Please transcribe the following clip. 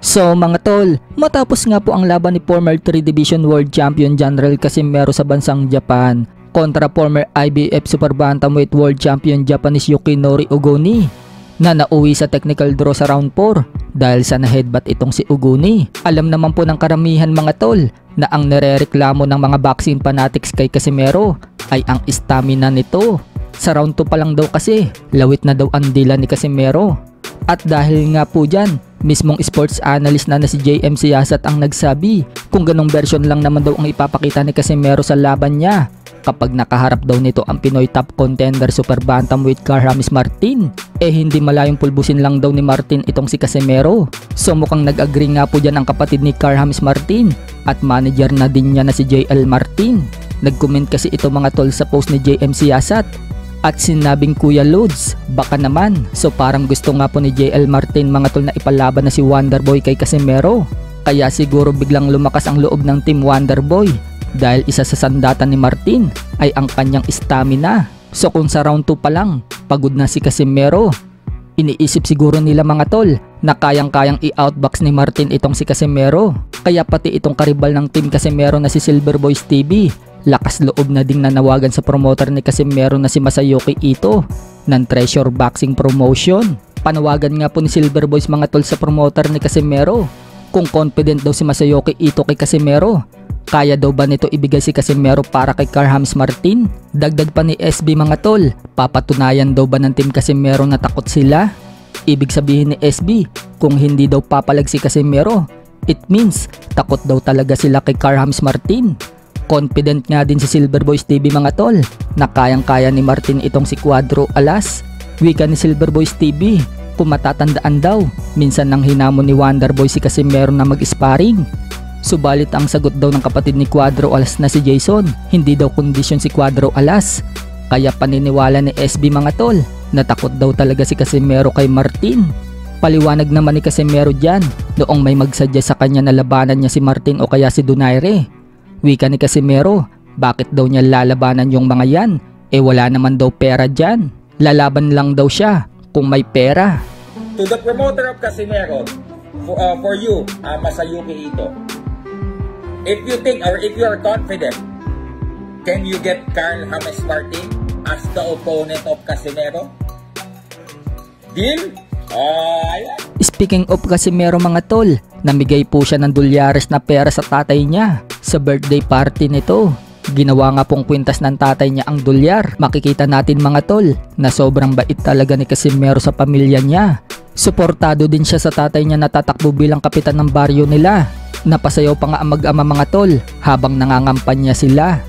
So mga tol, matapos nga po ang laban ni former 3 Division World Champion General Casimero sa bansang Japan kontra former IBF Super Bantamweight World Champion Japanese Yukinori Ogoni na nauwi sa technical draw sa round 4 dahil sa na-headbutt itong si Ogoni. Alam naman po ng karamihan mga tol na ang nirereklamo ng mga boxing fanatics kay Casimero ay ang stamina nito. Sa round 2 pa lang daw kasi, lawit na daw ang dila ni Casimero. At dahil nga po dyan, mismong sports analyst na si JM Siyasat ang nagsabi kung ganong version lang naman daw ang ipapakita ni Casimero sa laban niya kapag nakaharap daw nito ang Pinoy top contender Super Bantamweight Carl-James Martin. Hindi malayong pulbusin lang daw ni Martin itong si Casimero. So mukhang nag-agree nga po dyan ang kapatid ni Carl-James Martin at manager na din niya na si JL Martin. Nag-comment kasi ito mga tol sa post ni JM Siyasat at sinabing Kuya Lods, baka naman. So parang gusto nga po ni JL Martin mga tol na ipalaban na si Wonderboy kay Casimero. Kaya siguro biglang lumakas ang loob ng Team Wonderboy dahil isa sa sandatan ni Martin ay ang kanyang stamina. So kung sa round 2 pa lang, pagod na si Casimero, iniisip siguro nila mga tol na kayang-kayang i-outbox ni Martin itong si Casimero. Kaya pati itong karibal ng Team Casimero na si Silver Boys TV, lakas loob na ding nanawagan sa promoter ni Casimero na si Masayuki Ito ng Treasure Boxing Promotion. Panawagan nga po ni Silver Boys mga tol sa promoter ni Casimero kung confident daw si Masayuki Ito kay Casimero. Kaya daw ba nito ibigay si Casimero para kay Carl-James Martin? Dagdag pa ni SB mga tol, papatunayan daw ba ng Team Casimero na takot sila? Ibig sabihin ni SB, kung hindi daw papalag si Casimero, it means takot daw talaga sila kay Carl-James Martin. Confident nga din si Silver Boys TV mga tol na kayang-kaya ni Martin itong si Cuadro Alas. Wika ni Silver Boys TV, kung matatandaan daw, minsan nang hinamon ni Wonderboy si Casimero na mag-sparring. Subalit ang sagot daw ng kapatid ni Cuadro Alas na si Jason, hindi daw kondisyon si Cuadro Alas. Kaya paniniwala ni SB mga tol na takot daw talaga si Casimero kay Martin. Paliwanag naman ni Casimero dyan noong may magsadya sa kanya na labanan niya si Martin o kaya si Donaire. Wika ni Casimero, bakit daw niya lalabanan yung mga yan? Wala naman daw pera dyan. Lalaban lang daw siya kung may pera. To the promoter of Casimero, for you, Masayuki Ito, if you think or if you are confident, can you get Carl-James Martin as the opponent of Casimero? Deal? Ayan. Speaking of Casimero mga tol, namigay po siya ng $2 na pera sa tatay niya sa birthday party nito. Ginawa nga pong kwintas ng tatay niya ang $2. Makikita natin mga tol na sobrang bait talaga ni Casimero sa pamilya niya. Suportado din siya sa tatay niya na tatakbo bilang kapitan ng baryo nila. Napasayaw pa nga ang mag-ama mga tol habang nangangampanya sila.